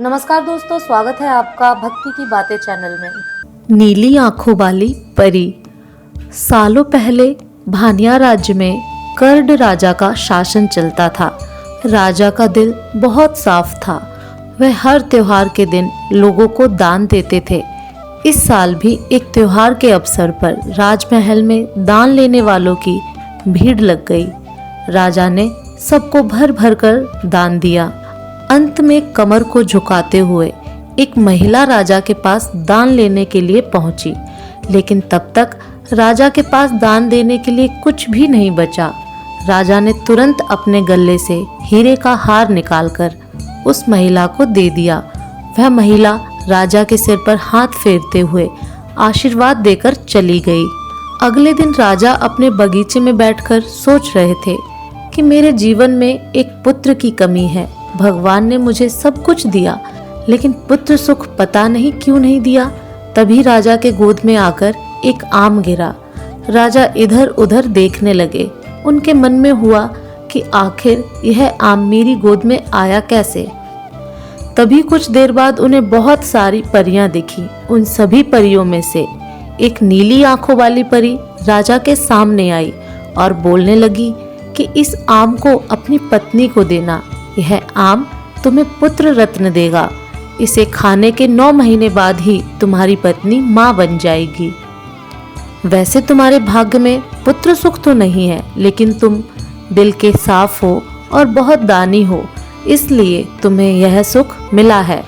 नमस्कार दोस्तों, स्वागत है आपका भक्ति की बातें चैनल में। नीली आंखों वाली परी। सालों पहले भानिया राज्य में कर्ड राजा का शासन चलता था। राजा का दिल बहुत साफ था। वह हर त्योहार के दिन लोगों को दान देते थे। इस साल भी एक त्योहार के अवसर पर राजमहल में दान लेने वालों की भीड़ लग गई। राजा ने सबको भर भर कर दान दिया। अंत में कमर को झुकाते हुए एक महिला राजा के पास दान लेने के लिए पहुंची, लेकिन तब तक राजा के पास दान देने के लिए कुछ भी नहीं बचा। राजा ने तुरंत अपने गले से हीरे का हार निकालकर उस महिला को दे दिया। वह महिला राजा के सिर पर हाथ फेरते हुए आशीर्वाद देकर चली गई। अगले दिन राजा अपने बगीचे में बैठकर सोच रहे थे कि मेरे जीवन में एक पुत्र की कमी है। भगवान ने मुझे सब कुछ दिया, लेकिन पुत्र सुख पता नहीं क्यों नहीं दिया। तभी राजा के गोद में आकर एक आम गिरा। राजा इधर उधर देखने लगे। उनके मन में हुआ कि आखिर यह आम मेरी गोद में आया कैसे। तभी कुछ देर बाद उन्हें बहुत सारी परियां दिखी। उन सभी परियों में से एक नीली आंखों वाली परी राजा के सामने आई और बोलने लगी कि इस आम को अपनी पत्नी को देना। यह आम तुम्हें पुत्र रत्न देगा। इसे खाने के 9 महीने बाद ही तुम्हारी पत्नी माँ बन जाएगी। वैसे तुम्हारे भाग्य में पुत्र सुख तो नहीं है, लेकिन तुम दिल के साफ हो और बहुत दानी हो, इसलिए तुम्हें यह सुख मिला है।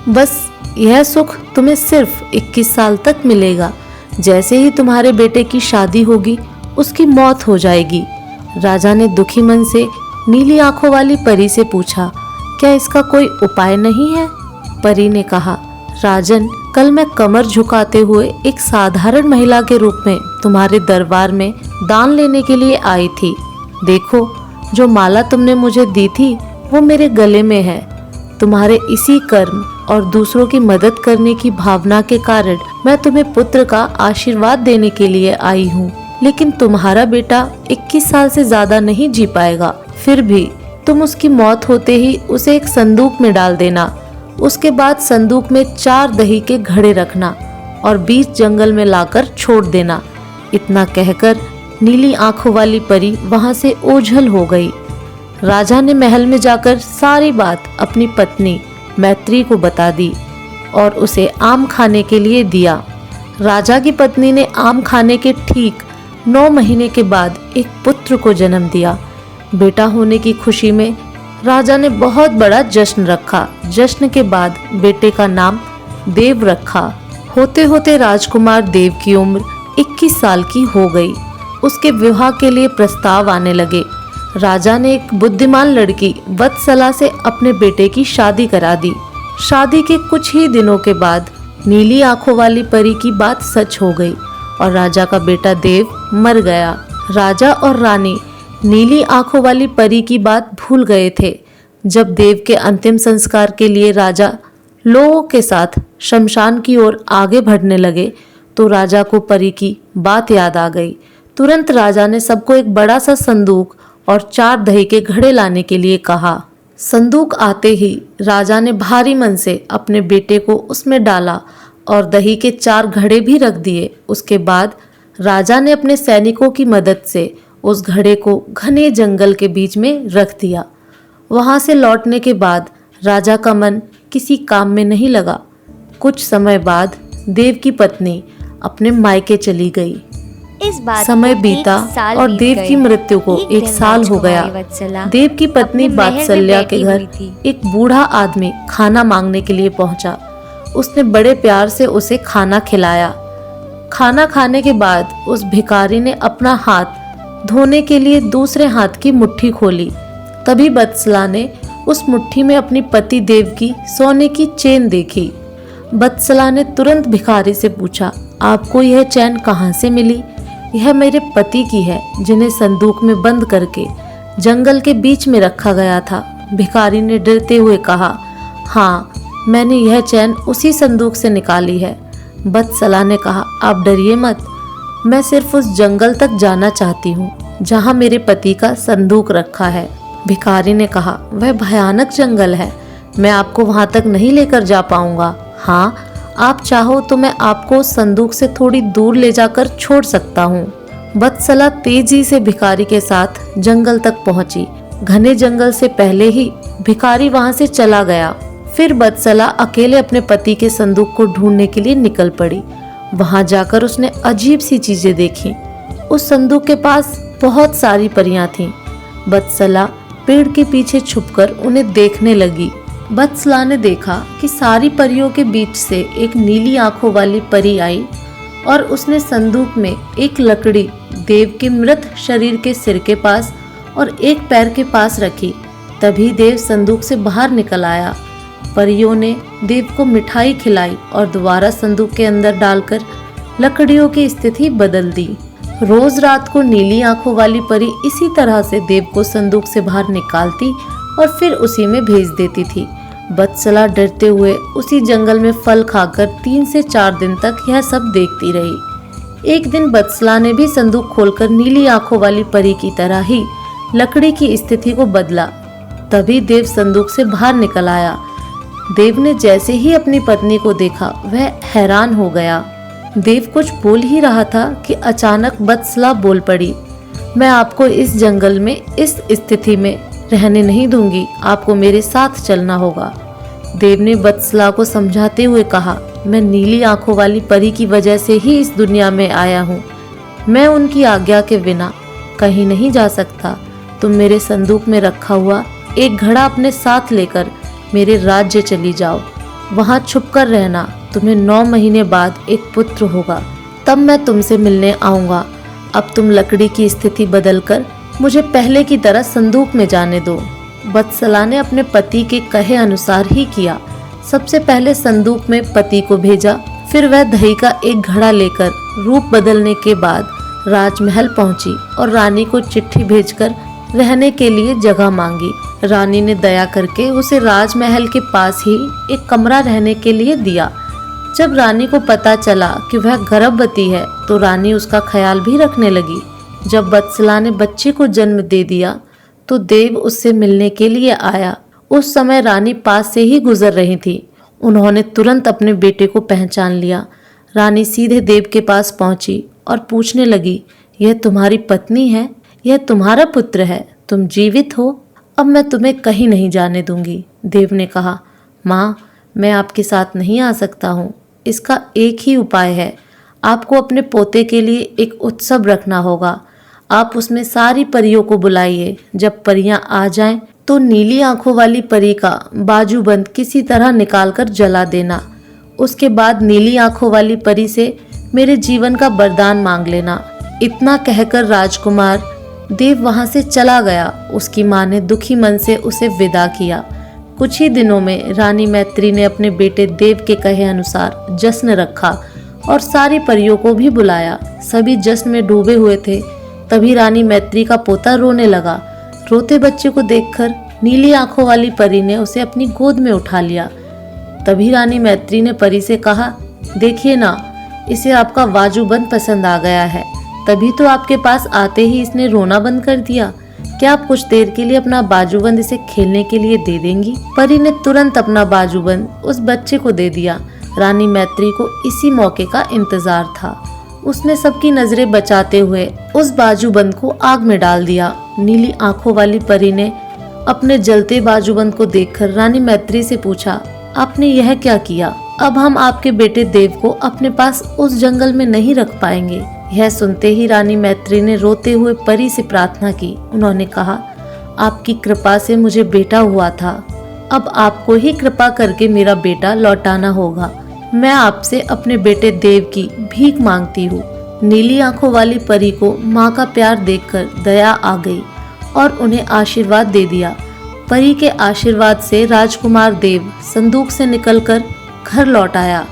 बस यह सुख तुम्हें सिर्फ 21 साल तक मिलेगा। जैसे ही तुम्हारे बेटे की शादी होगी, उसकी मौत हो जाएगी। राजा ने दुखी मन से नीली आंखों वाली परी से पूछा, क्या इसका कोई उपाय नहीं है? परी ने कहा, राजन, कल मैं कमर झुकाते हुए एक साधारण महिला के रूप में तुम्हारे दरबार में दान लेने के लिए आई थी। देखो, जो माला तुमने मुझे दी थी वो मेरे गले में है। तुम्हारे इसी कर्म और दूसरों की मदद करने की भावना के कारण मैं तुम्हें पुत्र का आशीर्वाद देने के लिए आई हूँ। लेकिन तुम्हारा बेटा 21 साल से ज्यादा नहीं जी पाएगा। फिर भी तुम उसकी मौत होते ही उसे एक संदूक में डाल देना। उसके बाद संदूक में 4 दही के घड़े रखना और बीच जंगल में लाकर छोड़ देना। इतना कहकर नीली आंखों वाली परी वहां से ओझल हो गई। राजा ने महल में जाकर सारी बात अपनी पत्नी मैत्री को बता दी और उसे आम खाने के लिए दिया। राजा की पत्नी ने आम खाने के ठीक 9 महीने के बाद एक पुत्र को जन्म दिया। बेटा होने की खुशी में राजा ने बहुत बड़ा जश्न रखा। जश्न के बाद बेटे का नाम देव रखा। होते होते राजकुमार देव की उम्र 21 साल की हो गई। उसके विवाह के लिए प्रस्ताव आने लगे। राजा ने एक बुद्धिमान लड़की वत्सला से अपने बेटे की शादी करा दी। शादी के कुछ ही दिनों के बाद नीली आंखों वाली परी की बात सच हो गई और राजा का बेटा देव मर गया। राजा और रानी नीली आंखों वाली परी की बात भूल गए थे। जब देव के अंतिम संस्कार के लिए राजा लोगों के साथ शमशान की ओर आगे बढ़ने लगे तो राजा को परी की बात याद आ गई। तुरंत राजा ने सबको एक बड़ा सा संदूक और 4 दही के घड़े लाने के लिए कहा। संदूक आते ही राजा ने भारी मन से अपने बेटे को उसमें डाला और दही के 4 घड़े भी रख दिए। उसके बाद राजा ने अपने सैनिकों की मदद से उस घड़े को घने जंगल के बीच में रख दिया। वहां से लौटने के बाद राजा का मन किसी काम में नहीं लगा। कुछ समय बाद देव की पत्नी अपने मायके चली गई। इस बात समय बीता और देव की मृत्यु को 1 साल हो गया। देव की पत्नी वात्सल्या के घर एक बूढ़ा आदमी खाना मांगने के लिए पहुंचा। उसने बड़े प्यार से उसे खाना खिलाया। खाना खाने के बाद उस भिखारी ने अपना हाथ धोने के लिए दूसरे हाथ की मुट्ठी खोली। तभी वत्सला ने उस मुट्ठी में अपनी पति देव की सोने की चेन देखी। वत्सला ने तुरंत भिखारी से पूछा, आपको यह चैन कहाँ से मिली? यह मेरे पति की है, जिन्हें संदूक में बंद करके जंगल के बीच में रखा गया था। भिखारी ने डरते हुए कहा, हाँ, मैंने यह चैन उसी संदूक से निकाली है। वत्सला ने कहा, आप डरिए मत, मैं सिर्फ उस जंगल तक जाना चाहती हूँ जहाँ मेरे पति का संदूक रखा है। भिखारी ने कहा, वह भयानक जंगल है, मैं आपको वहां तक नहीं लेकर जा पाऊंगा। हाँ, आप चाहो तो मैं आपको उस संदूक से थोड़ी दूर ले जाकर छोड़ सकता हूँ। बत्सला तेजी से भिखारी के साथ जंगल तक पहुंची। घने जंगल से पहले ही भिखारी वहां से चला गया। फिर बत्सला अकेले अपने पति के संदूक को ढूंढने के लिए निकल पड़ी। वहां जाकर उसने अजीब सी चीजें देखी। उस संदूक के पास बहुत सारी परियां थीं। बत्सला पेड़ के पीछे छुपकर उन्हें देखने लगी। बत्सला ने देखा कि सारी परियों के बीच से एक नीली आंखों वाली परी आई और उसने संदूक में एक लकड़ी देव के मृत शरीर के सिर के पास और एक पैर के पास रखी। तभी देव संदूक से बाहर निकल आया। परियों ने देव को मिठाई खिलाई और दोबारा संदूक के अंदर डालकर लकड़ियों की स्थिति बदल दी। रोज रात को नीली आंखों वाली परी इसी तरह से देव को संदूक से बाहर निकालती और फिर उसी में भेज देती थी। बत्सला डरते हुए उसी जंगल में फल खाकर 3 से 4 दिन तक यह सब देखती रही। एक दिन बत्सला ने भी संदूक खोलकर नीली आंखों वाली परी की तरह ही लकड़ी की स्थिति को बदला। तभी देव संदूक से बाहर निकल आया। देव ने जैसे ही अपनी पत्नी को देखा वह हैरान हो गया। देव कुछ बोल ही रहा था कि अचानक बत्सला बोल पड़ी, मैं आपको इस जंगल में इस स्थिति में रहने नहीं दूंगी, आपको मेरे साथ चलना होगा। देव ने बत्सला को समझाते हुए कहा, मैं नीली आंखों वाली परी की वजह से ही इस दुनिया में आया हूँ। मैं उनकी आज्ञा के बिना कहीं नहीं जा सकता। तुम मेरे संदूक में रखा हुआ एक घड़ा अपने साथ लेकर मेरे राज्य चली जाओ। वहाँ छुपकर रहना। तुम्हें 9 महीने बाद एक पुत्र होगा, तब मैं तुमसे मिलने आऊँगा। अब तुम लकड़ी की स्थिति बदलकर मुझे पहले की तरह संदूक में जाने दो। बत्सला ने अपने पति के कहे अनुसार ही किया। सबसे पहले संदूक में पति को भेजा, फिर वह दही का एक घड़ा लेकर रूप बदलने के बाद राजमहल पहुंची और रानी को चिट्ठी भेजकर रहने के लिए जगह मांगी। रानी ने दया करके उसे राजमहल के पास ही एक कमरा रहने के लिए दिया। जब रानी को पता चला कि वह गर्भवती है तो रानी उसका ख्याल भी रखने लगी। जब बत्सला ने बच्चे को जन्म दे दिया तो देव उससे मिलने के लिए आया। उस समय रानी पास से ही गुजर रही थी। उन्होंने तुरंत अपने बेटे को पहचान लिया। रानी सीधे देव के पास पहुंची और पूछने लगी, यह तुम्हारी पत्नी है? यह तुम्हारा पुत्र है? तुम जीवित हो? अब मैं तुम्हें कहीं नहीं जाने दूंगी। देव ने कहा, माँ, मैं आपके साथ नहीं आ सकता हूँ। इसका एक ही उपाय है। आपको अपने पोते के लिए एक उत्सव रखना होगा। आप उसमें सारी परियों को बुलाइए। जब परियां आ जाएं तो नीली आंखों वाली परी का बाजूबंद किसी तरह निकालकर जला देना। उसके बाद नीली आंखों वाली परी से मेरे जीवन का वरदान मांग लेना। इतना कहकर राजकुमार देव वहां से चला गया। उसकी मां ने दुखी मन से उसे विदा किया। कुछ ही दिनों में रानी मैत्री ने अपने बेटे देव के कहे अनुसार जश्न रखा और सारी परियों को भी बुलाया। सभी जश्न में डूबे हुए थे। तभी रानी मैत्री का पोता रोने लगा। रोते बच्चे को देखकर नीली आंखों वाली परी ने उसे अपनी गोद में उठा लिया। तभी रानी मैत्री ने परी से कहा, देखिए ना, इसे आपका बाजूबंद पसंद आ गया है। तभी तो आपके पास आते ही इसने रोना बंद कर दिया। क्या आप कुछ देर के लिए अपना बाजूबंद इसे खेलने के लिए दे देंगी? परी ने तुरंत अपना बाजूबंद उस बच्चे को दे दिया। रानी मैत्री को इसी मौके का इंतजार था। उसने सबकी नजरें बचाते हुए उस बाजूबंद को आग में डाल दिया। नीली आंखों वाली परी ने अपने जलते बाजूबंद को देखकर रानी मैत्री से पूछा, आपने यह क्या किया? अब हम आपके बेटे देव को अपने पास उस जंगल में नहीं रख पाएंगे। यह सुनते ही रानी मैत्री ने रोते हुए परी से प्रार्थना की। उन्होंने कहा, आपकी कृपा से मुझे बेटा हुआ था। अब आपको ही कृपा करके मेरा बेटा लौटाना होगा। मैं आपसे अपने बेटे देव की भीख मांगती हूँ। नीली आंखों वाली परी को माँ का प्यार देखकर दया आ गई और उन्हें आशीर्वाद दे दिया। परी के आशीर्वाद से राजकुमार देव संदूक से निकलकर घर लौट आया।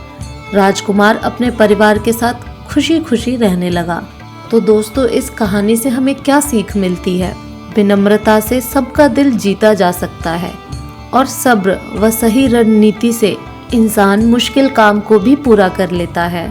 राजकुमार अपने परिवार के साथ खुशी खुशी रहने लगा। तो दोस्तों, इस कहानी से हमें क्या सीख मिलती है? विनम्रता से सबका दिल जीता जा सकता है और सब्र व सही रणनीति से इंसान मुश्किल काम को भी पूरा कर लेता है।